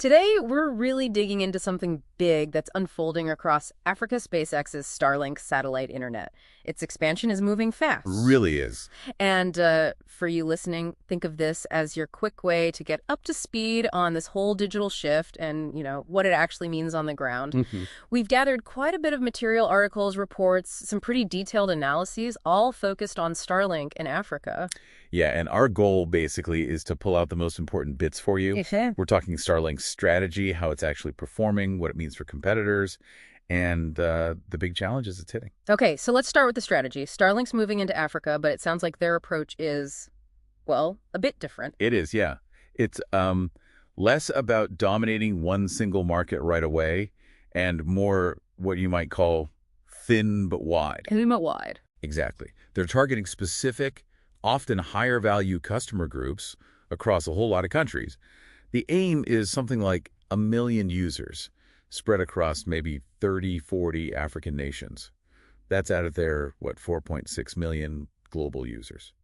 Today, we're really digging into something big that's unfolding across Africa SpaceX's Starlink satellite internet. Its expansion is moving fast. Really is. And for you listening, think of this as your quick way to get up to speed on this whole digital shift and, what it actually means on the ground. We've gathered quite a bit of material, articles, reports, some pretty detailed analyses, all focused on Starlink in Africa. Yeah, and our goal basically is to pull out the most important bits for you. We're talking Starlink's strategy, how it's actually performing, what it means for competitors, and the big challenges it's hitting. Okay, so let's start with the strategy. Starlink's moving into Africa, but it sounds like their approach is, well, a bit different. It is, yeah. It's less about dominating one single market right away and more what you might call thin but wide. Thin but wide. Exactly. They're targeting specific, often higher value customer groups across a whole lot of countries. The aim is something like 1 million users spread across maybe 30, 40 African nations. That's out of their, 4.6 million global users.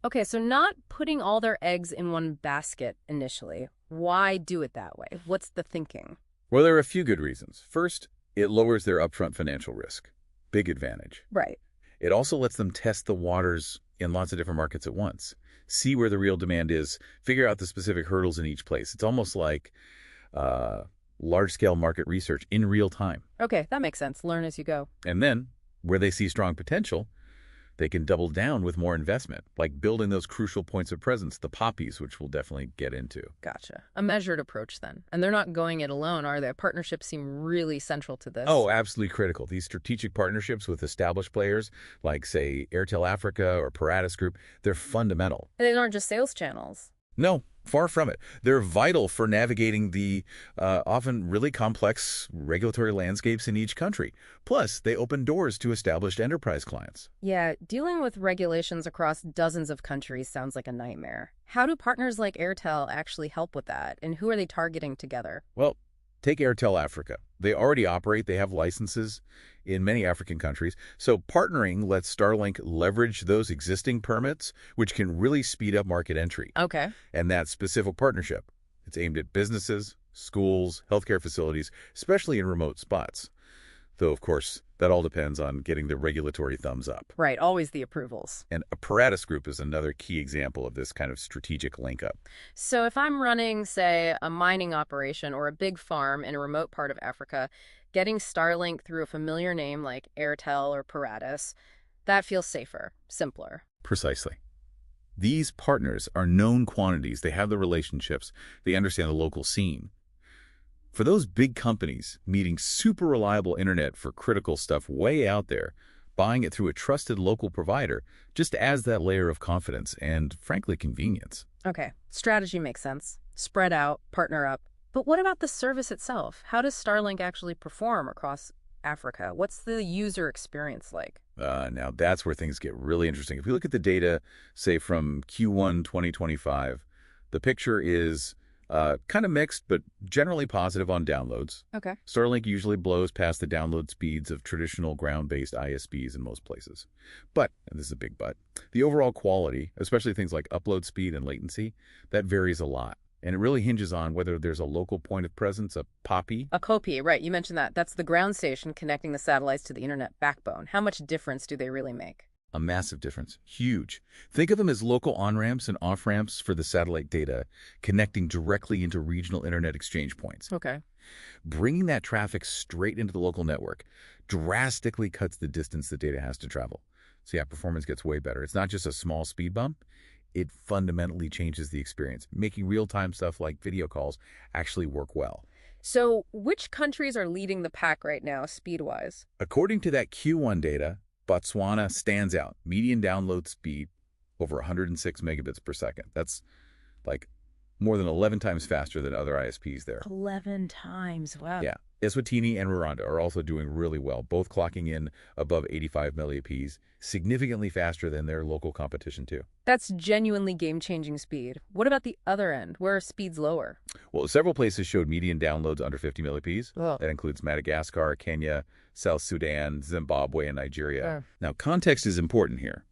Okay, so not putting all their eggs in one basket initially. Why do it that way? What's the thinking? Well, there are a few good reasons. First, it lowers their upfront financial risk. Big advantage. Right. It also lets them test the waters in lots of different markets at once. See where the real demand is, figure out the specific hurdles in each place. It's almost like large-scale market research in real time. Okay, that makes sense. Learn as you go. And then, where they see strong potential, they can double down with more investment, like building those crucial points of presence, the poppies, which we'll definitely get into. Gotcha. A measured approach then. And they're not going it alone, are they? Partnerships seem really central to this. Oh, absolutely critical. These strategic partnerships with established players, like, say, Airtel Africa or Paratus Group, they're fundamental. And they aren't just sales channels. No, far from it. They're vital for navigating the often really complex regulatory landscapes in each country. Plus, they open doors to established enterprise clients. Yeah, dealing with regulations across dozens of countries sounds like a nightmare. How do partners like Airtel actually help with that? And who are they targeting together? Well, take Airtel Africa. They already operate. They have licenses in many African countries. So partnering lets Starlink leverage those existing permits, which can really speed up market entry. Okay. And that specific partnership, it's aimed at businesses, schools, healthcare facilities, especially in remote spots. Though, of course, that all depends on getting the regulatory thumbs up. Right, always the approvals. And Apparatus Group is another key example of this kind of strategic link-up. So if I'm running, say, a mining operation or a big farm in a remote part of Africa, getting Starlink through a familiar name like Airtel or Paratus, that feels safer, simpler. Precisely. These partners are known quantities. They have the relationships. They understand the local scene. For those big companies, needing super reliable internet for critical stuff way out there, buying it through a trusted local provider just adds that layer of confidence and, frankly, convenience. Okay, strategy makes sense. Spread out, partner up. But what about the service itself? How does Starlink actually perform across Africa? What's the user experience like? Now, that's where things get really interesting. If we look at the data, say, from Q1 2025, the picture is kind of mixed, but generally positive on downloads. Okay. Starlink usually blows past the download speeds of traditional ground-based ISPs in most places. But, and this is a big but, the overall quality, especially things like upload speed and latency, that varies a lot. And it really hinges on whether there's a local point of presence, a POPI. A COPI, right. You mentioned that. That's the ground station connecting the satellites to the internet backbone. How much difference do they really make? A massive difference. Huge. Think of them as local on-ramps and off-ramps for the satellite data, connecting directly into regional internet exchange points. Okay. Bringing that traffic straight into the local network drastically cuts the distance the data has to travel. So yeah, performance gets way better. It's not just a small speed bump. It fundamentally changes the experience, making real-time stuff like video calls actually work well. So which countries are leading the pack right now, speed-wise? According to that Q1 data, Botswana stands out. Median download speed over 106 megabits per second. That's like more than 11 times faster than other ISPs there. 11 times, wow. Yeah. Eswatini and Rwanda are also doing really well, both clocking in above 85 milliAPs, significantly faster than their local competition too. That's genuinely game-changing speed. What about the other end? Where are speeds lower? Well, several places showed median downloads under 50 milliAPs. Oh. That includes Madagascar, Kenya, South Sudan, Zimbabwe, and Nigeria. Now, context is important here.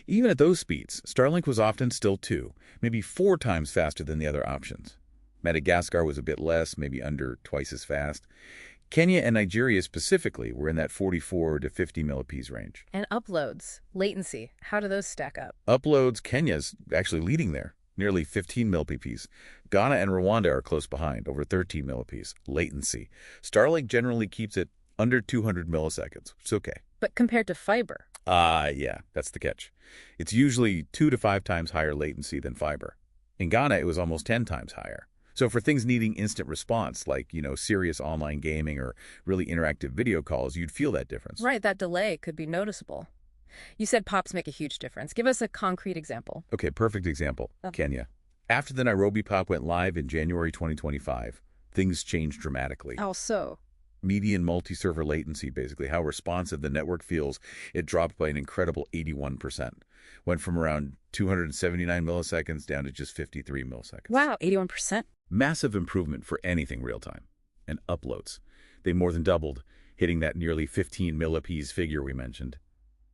Even at those speeds, Starlink was often still 2, maybe 4 times faster than the other options. Madagascar was a bit less, maybe under twice as fast. Kenya and Nigeria specifically were in that 44 to 50 millipedes range. And uploads, latency, how do those stack up? Uploads, Kenya's actually leading there, nearly 15 millipedes. Ghana and Rwanda are close behind, over 13 millipedes. Latency. Starlink generally keeps it under 200 milliseconds. It's okay. But compared to fiber? Yeah, that's the catch. It's usually 2 to 5 times higher latency than fiber. In Ghana, it was almost 10 times higher. So for things needing instant response, like, serious online gaming or really interactive video calls, you'd feel that difference. Right, that delay could be noticeable. You said pops make a huge difference. Give us a concrete example. Okay, perfect example. Kenya. After the Nairobi pop went live in January 2025, things changed dramatically. How so? Median multi-server latency, basically how responsive the network feels, it dropped by an incredible 81%. Went from around 279 milliseconds down to just 53 milliseconds. Wow, 81%. Massive improvement for anything real-time. And uploads. They more than doubled, hitting that nearly 15 millipedes figure we mentioned.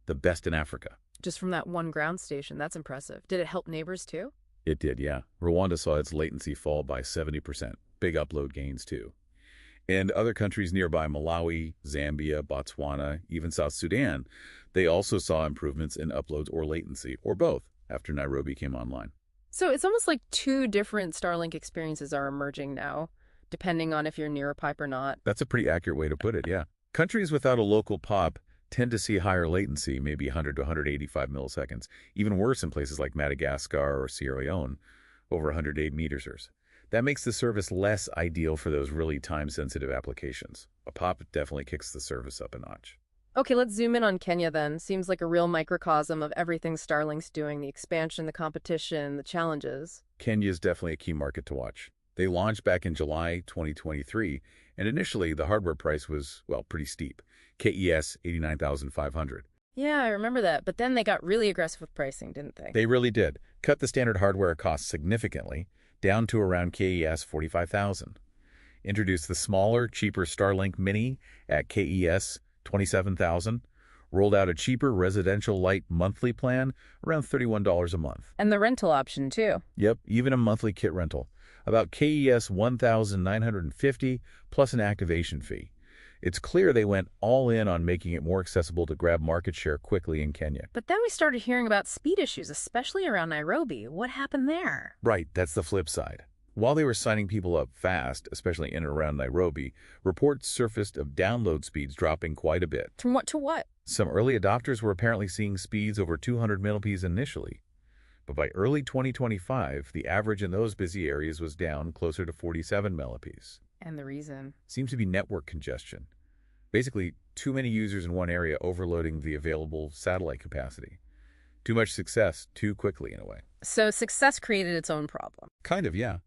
The best in Africa. Just from that one ground station, that's impressive. Did it help neighbors too? It did, yeah. Rwanda saw its latency fall by 70%. Big upload gains too. And other countries nearby, Malawi, Zambia, Botswana, even South Sudan, they also saw improvements in uploads or latency, or both, after Nairobi came online. So it's almost like two different Starlink experiences are emerging now, depending on if you're near a pipe or not. That's a pretty accurate way to put it, yeah. Countries without a local POP tend to see higher latency, maybe 100 to 185 milliseconds. Even worse in places like Madagascar or Sierra Leone, over 108 meters. That makes the service less ideal for those really time-sensitive applications. A POP definitely kicks the service up a notch. Okay, let's zoom in on Kenya then. Seems like a real microcosm of everything Starlink's doing, the expansion, the competition, the challenges. Kenya is definitely a key market to watch. They launched back in July 2023, and initially the hardware price was, well, pretty steep. KES 89,500. Yeah, I remember that, but then they got really aggressive with pricing, didn't they? They really did. Cut the standard hardware cost significantly, down to around KES 45,000. Introduced the smaller, cheaper Starlink Mini at KES 27,000. Rolled out a cheaper residential light monthly plan, around $31 a month. And the rental option, too. Yep, even a monthly kit rental. About KES 1,950 plus an activation fee. It's clear they went all in on making it more accessible to grab market share quickly in Kenya. But then we started hearing about speed issues, especially around Nairobi. What happened there? Right, that's the flip side. While they were signing people up fast, especially in and around Nairobi, reports surfaced of download speeds dropping quite a bit. From what to what? Some early adopters were apparently seeing speeds over 200 millipedes initially. But by early 2025, the average in those busy areas was down closer to 47 millipedes. And the reason? Seems to be network congestion. Basically, too many users in one area overloading the available satellite capacity. Too much success too quickly, in a way. So success created its own problem. Kind of, yeah.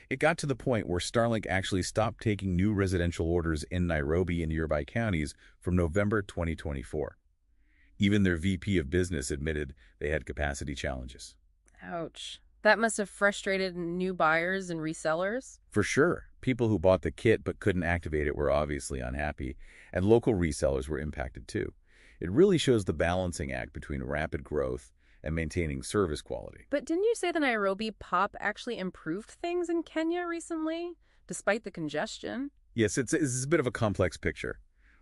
It got to the point where Starlink actually stopped taking new residential orders in Nairobi and nearby counties from November 2024. Even their VP of business admitted they had capacity challenges. Ouch. That must have frustrated new buyers and resellers? For sure. People who bought the kit but couldn't activate it were obviously unhappy, and local resellers were impacted too. It really shows the balancing act between rapid growth and maintaining service quality. But didn't you say the Nairobi pop actually improved things in Kenya recently, despite the congestion? Yes, it's a bit of a complex picture.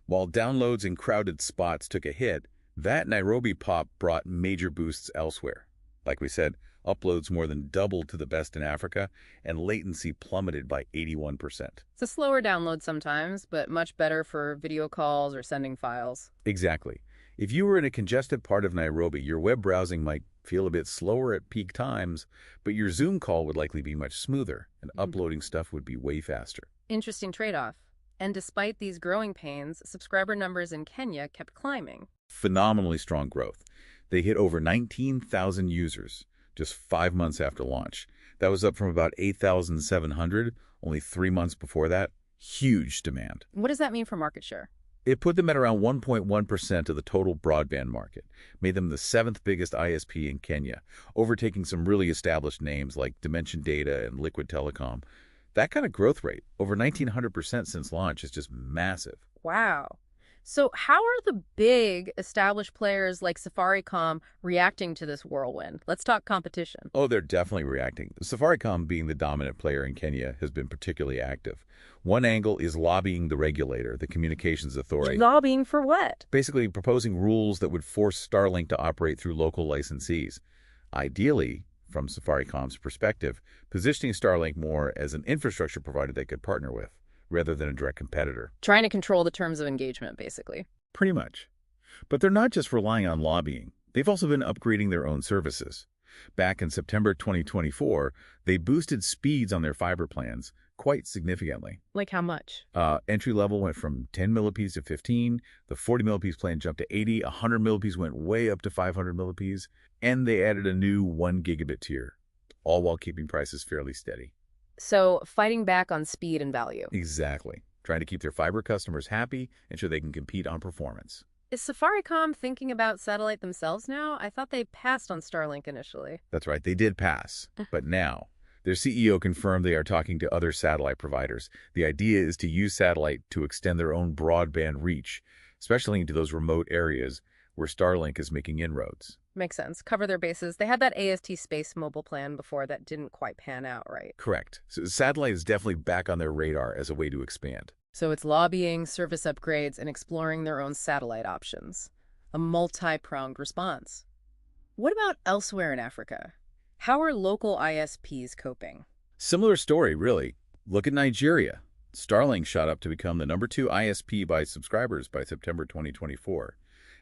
While downloads in crowded spots took a hit, that Nairobi pop brought major boosts elsewhere. Like we said, uploads more than doubled to the best in Africa, and latency plummeted by 81%. It's a slower download sometimes, but much better for video calls or sending files. Exactly. If you were in a congested part of Nairobi, your web browsing might feel a bit slower at peak times, but your Zoom call would likely be much smoother, and uploading stuff would be way faster. Interesting trade-off. And despite these growing pains, subscriber numbers in Kenya kept climbing. Phenomenally strong growth. They hit over 19,000 users just 5 months after launch. That was up from about 8,700 only 3 months before that. Huge demand. What does that mean for market share? It put them at around 1.1% of the total broadband market, made them the 7th biggest ISP in Kenya, overtaking some really established names like Dimension Data and Liquid Telecom. That kind of growth rate, over 1,900% since launch, is just massive. Wow. So how are the big established players like Safaricom reacting to this whirlwind? Let's talk competition. Oh, they're definitely reacting. Safaricom, being the dominant player in Kenya, has been particularly active. One angle is lobbying the regulator, the communications authority, Lobbying for what? basically proposing rules that would force Starlink to operate through local licensees. Ideally, from Safaricom's perspective, positioning Starlink more as an infrastructure provider they could partner with, rather than a direct competitor. Trying to control the terms of engagement, basically. Pretty much. But they're not just relying on lobbying. They've also been upgrading their own services. Back in September 2024, they boosted speeds on their fiber plans quite significantly. Like how much? Entry level went from 10 millipedes to 15. The 40 millipedes plan jumped to 80. 100 millipedes went way up to 500 millipedes. And they added a new 1 gigabit tier, all while keeping prices fairly steady. So fighting back on speed and value. Exactly. Trying to keep their fiber customers happy and so they can compete on performance. Is Safaricom thinking about satellite themselves now? I thought they passed on Starlink initially. That's right, they did pass. But now, their CEO confirmed they are talking to other satellite providers. The idea is to use satellite to extend their own broadband reach, especially into those remote areas where Starlink is making inroads. Makes sense. Cover their bases. They had that AST Space mobile plan before that didn't quite pan out, right? Correct. So satellite is definitely back on their radar as a way to expand. So it's lobbying, service upgrades, and exploring their own satellite options. A multi-pronged response. What about elsewhere in Africa? How are local ISPs coping? Similar story, really. Look at Nigeria. Starlink shot up to become the #2 ISP by subscribers by September 2024.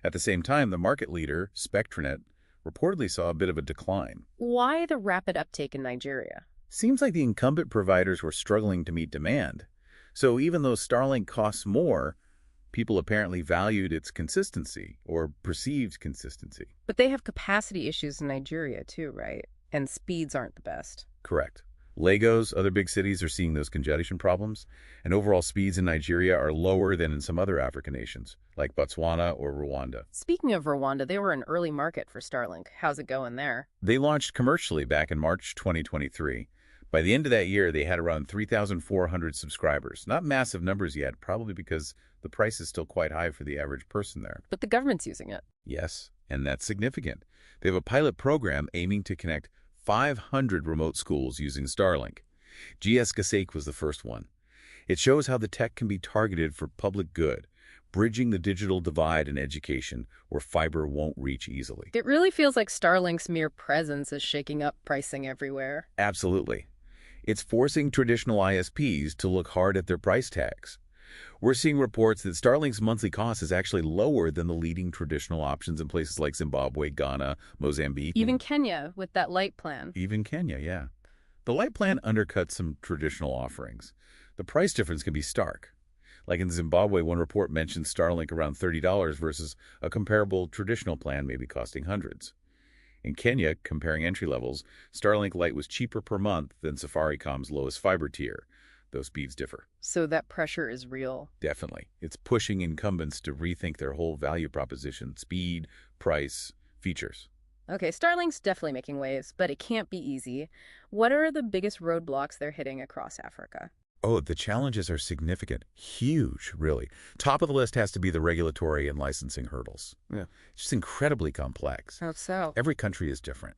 At the same time, the market leader, Spectranet, reportedly saw a bit of a decline. Why the rapid uptake in Nigeria? Seems like the incumbent providers were struggling to meet demand. So even though Starlink costs more, people apparently valued its consistency or perceived consistency. But they have capacity issues in Nigeria too, right? And speeds aren't the best. Correct. Lagos, other big cities are seeing those congestion problems, and overall speeds in Nigeria are lower than in some other African nations, like Botswana or Rwanda. Speaking of Rwanda, they were an early market for Starlink. How's it going there? They launched commercially back in March 2023. By the end of that year, they had around 3,400 subscribers. Not massive numbers yet, probably because the price is still quite high for the average person there. But the government's using it. Yes, and that's significant. They have a pilot program aiming to connect 500 remote schools using Starlink. GS Kasek was the first one. It shows how the tech can be targeted for public good, bridging the digital divide in education where fiber won't reach easily. It really feels like Starlink's mere presence is shaking up pricing everywhere. Absolutely. It's forcing traditional ISPs to look hard at their price tags. We're seeing reports that Starlink's monthly cost is actually lower than the leading traditional options in places like Zimbabwe, Ghana, Mozambique. Even Kenya with that light plan. Even Kenya, yeah. The light plan undercuts some traditional offerings. The price difference can be stark. Like in Zimbabwe, one report mentioned Starlink around $30 versus a comparable traditional plan maybe costing hundreds. In Kenya, comparing entry levels, Starlink Lite was cheaper per month than Safaricom's lowest fiber tier. Those speeds differ. So that pressure is real. Definitely. It's pushing incumbents to rethink their whole value proposition, speed, price, features. Okay, Starlink's definitely making waves, but it can't be easy. What are the biggest roadblocks they're hitting across Africa? Oh, the challenges are significant. Huge, really. Top of the list has to be the regulatory and licensing hurdles. Yeah. It's just incredibly complex. How so? Every country is different.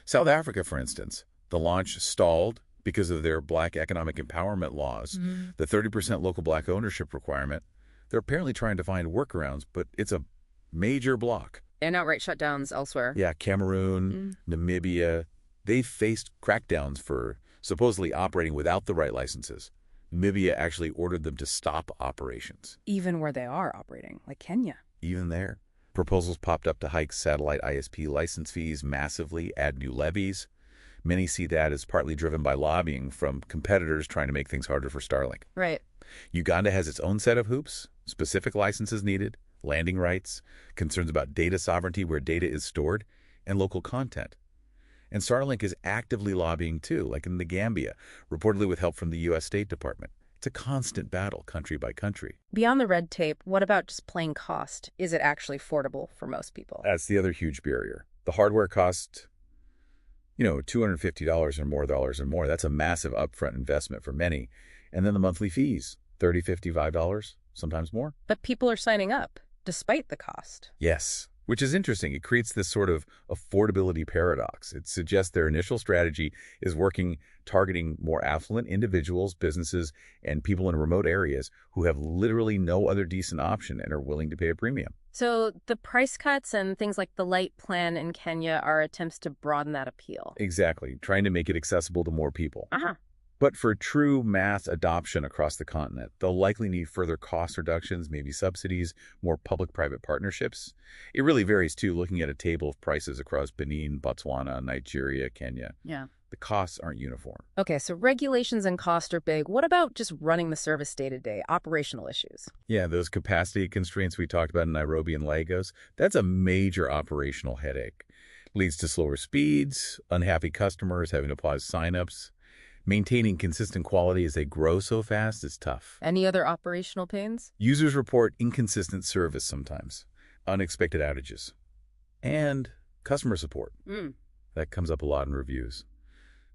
South Africa, for instance, the launch stalled because of their black economic empowerment laws, the 30% local black ownership requirement. They're apparently trying to find workarounds, but it's a major block. And outright shutdowns elsewhere. Yeah, Cameroon, Namibia, they've faced crackdowns for supposedly operating without the right licenses. Namibia actually ordered them to stop operations. Even where they are operating, like Kenya. Even there. Proposals popped up to hike satellite ISP license fees massively, add new levies. Many see that as partly driven by lobbying from competitors trying to make things harder for Starlink. Right. Uganda has its own set of hoops, specific licenses needed, landing rights, concerns about data sovereignty where data is stored, and local content. And Starlink is actively lobbying too, like in the Gambia, reportedly with help from the U.S. State Department. It's a constant battle, country by country. Beyond the red tape, what about just plain cost? Is it actually affordable for most people? That's the other huge barrier. The hardware cost, $250 or more. That's a massive upfront investment for many. And then the monthly fees, $30, $55. sometimes more. But people are signing up, despite the cost. Yes, which is interesting. It creates this sort of affordability paradox. It suggests their initial strategy is working, targeting more affluent individuals, businesses, and people in remote areas who have literally no other decent option and are willing to pay a premium. So the price cuts and things like the Light plan in Kenya are attempts to broaden that appeal. Exactly, trying to make it accessible to more people. Uh-huh. But for true mass adoption across the continent, they'll likely need further cost reductions, maybe subsidies, more public-private partnerships. It really varies, too, looking at a table of prices across Benin, Botswana, Nigeria, Kenya. Yeah. The costs aren't uniform. Okay, so regulations and cost are big. What about just running the service day-to-day, operational issues? Yeah, those capacity constraints we talked about in Nairobi and Lagos, that's a major operational headache. Leads to slower speeds, unhappy customers having to pause signups. Maintaining consistent quality as they grow so fast is tough. Any other operational pains? Users report inconsistent service sometimes, unexpected outages, and customer support. That comes up a lot in reviews.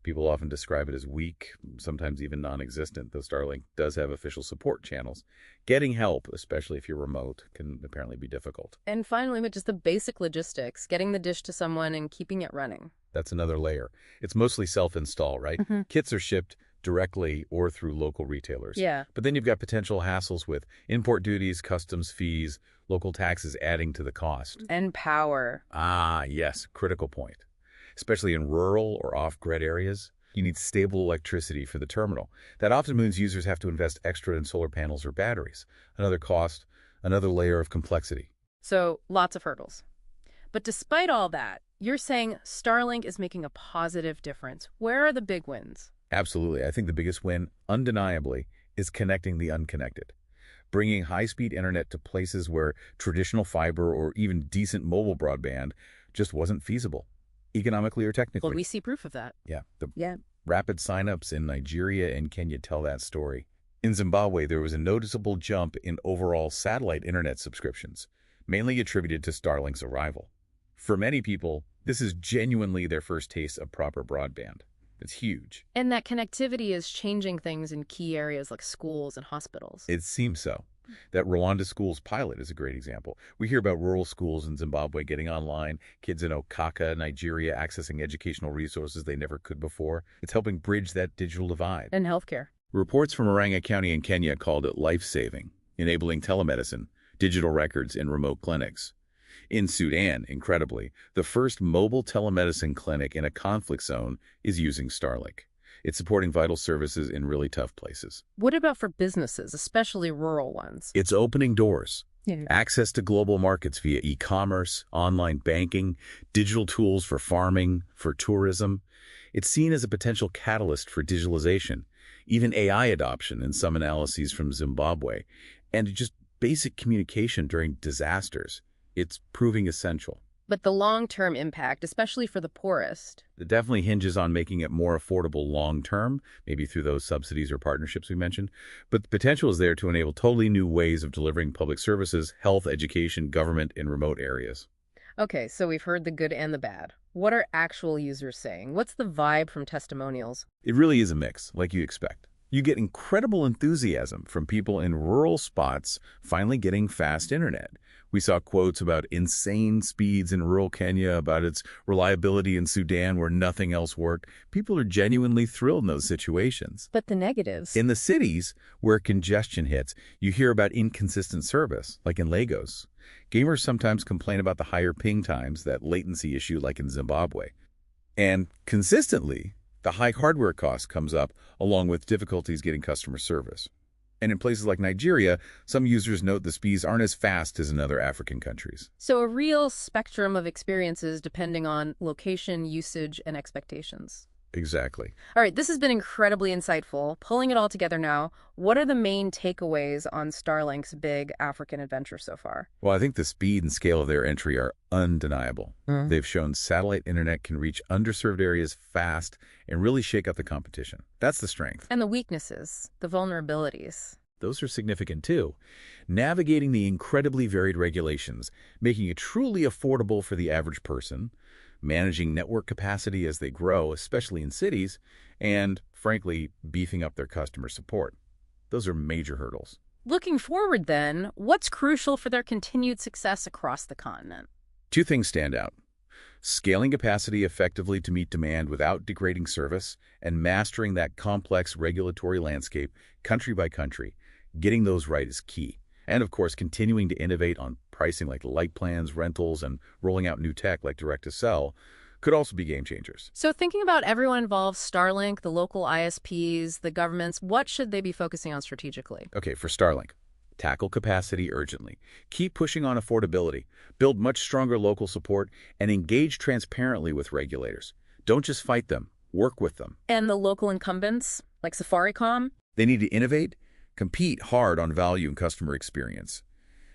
People often describe it as weak, sometimes even non-existent, though Starlink does have official support channels. Getting help, especially if you're remote, can apparently be difficult. And finally, just the basic logistics, getting the dish to someone and keeping it running. That's another layer. It's mostly self-install, right? Kits are shipped directly or through local retailers. Yeah. But then you've got potential hassles with import duties, customs fees, local taxes adding to the cost. And power. Ah, yes, critical point. Especially in rural or off-grid areas, you need stable electricity for the terminal. That often means users have to invest extra in solar panels or batteries. Another cost, another layer of complexity. So lots of hurdles. But despite all that, you're saying Starlink is making a positive difference. Where are the big wins? Absolutely. I think the biggest win, undeniably, is connecting the unconnected. Bringing high-speed internet to places where traditional fiber or even decent mobile broadband just wasn't feasible, economically or technically. Well, we see proof of that. Yeah. Rapid signups in Nigeria and Kenya tell that story. In Zimbabwe, there was a noticeable jump in overall satellite internet subscriptions, mainly attributed to Starlink's arrival. For many people, this is genuinely their first taste of proper broadband. It's huge. And that connectivity is changing things in key areas like schools and hospitals. It seems so. That Rwanda Schools pilot is a great example. We hear about rural schools in Zimbabwe getting online, kids in Okaka, Nigeria, accessing educational resources they never could before. It's helping bridge that digital divide. And healthcare. Reports from Oranga County in Kenya called it life-saving, enabling telemedicine, digital records in remote clinics. In Sudan, incredibly, the first mobile telemedicine clinic in a conflict zone is using Starlink. It's supporting vital services in really tough places. What about for businesses, especially rural ones? It's opening doors. Yeah. Access to global markets via e-commerce, online banking, digital tools for farming, for tourism. It's seen as a potential catalyst for digitalization, even AI adoption in some analyses from Zimbabwe, and just basic communication during disasters. It's proving essential. But the long-term impact, especially for the poorest. It definitely hinges on making it more affordable long-term, maybe through those subsidies or partnerships we mentioned. But the potential is there to enable totally new ways of delivering public services, health, education, government in remote areas. Okay, so we've heard the good and the bad. What are actual users saying? What's the vibe from testimonials? It really is a mix, like you expect. You get incredible enthusiasm from people in rural spots finally getting fast internet. We saw quotes about insane speeds in rural Kenya, about its reliability in Sudan where nothing else worked. People are genuinely thrilled in those situations. But the negatives? In the cities where congestion hits, you hear about inconsistent service, like in Lagos. Gamers sometimes complain about the higher ping times, that latency issue like in Zimbabwe. And consistently, the high hardware cost comes up along with difficulties getting customer service. And in places like Nigeria, some users note the speeds aren't as fast as in other African countries. So a real spectrum of experiences depending on location, usage, and expectations. Exactly. All right, this has been incredibly insightful. Pulling it all together now, what are the main takeaways on Starlink's big African adventure so far? Well, I think the speed and scale of their entry are undeniable. They've shown satellite internet can reach underserved areas fast and really shake up the competition. That's the strength. And the weaknesses, the vulnerabilities. Those are significant too. Navigating the incredibly varied regulations, making it truly affordable for the average person, managing network capacity as they grow, especially in cities, and, frankly, beefing up their customer support. Those are major hurdles. Looking forward then, what's crucial for their continued success across the continent? Two things stand out: scaling capacity effectively to meet demand without degrading service, and mastering that complex regulatory landscape country by country. Getting those right is key. And of course, continuing to innovate on pricing like light plans, rentals, and rolling out new tech like direct-to-cell could also be game changers. So thinking about everyone involved, Starlink, the local ISPs, the governments, what should they be focusing on strategically? Okay, for Starlink, tackle capacity urgently. Keep pushing on affordability. Build much stronger local support and engage transparently with regulators. Don't just fight them, work with them. And the local incumbents, like Safaricom? They need to innovate, compete hard on value and customer experience.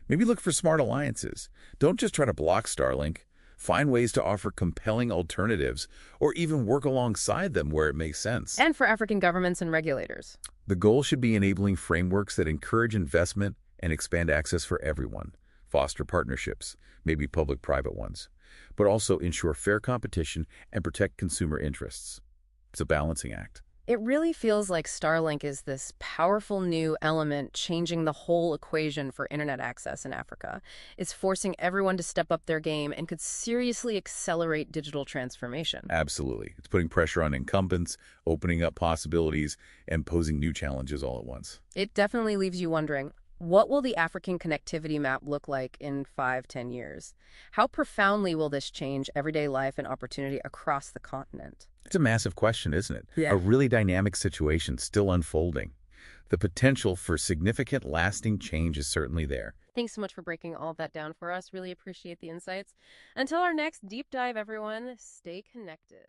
Maybe look for smart alliances. Don't just try to block Starlink. Find ways to offer compelling alternatives or even work alongside them where it makes sense. And for African governments and regulators. The goal should be enabling frameworks that encourage investment and expand access for everyone, foster partnerships, maybe public-private ones, but also ensure fair competition and protect consumer interests. It's a balancing act. It really feels like Starlink is this powerful new element changing the whole equation for internet access in Africa. It's forcing everyone to step up their game and could seriously accelerate digital transformation. Absolutely. It's putting pressure on incumbents, opening up possibilities, and posing new challenges all at once. It definitely leaves you wondering, what will the African connectivity map look like in 5-10 years? How profoundly will this change everyday life and opportunity across the continent? It's a massive question, isn't it? Yeah. A really dynamic situation still unfolding. The potential for significant lasting change is certainly there. Thanks so much for breaking all of that down for us. Really appreciate the insights. Until our next deep dive, everyone, stay connected.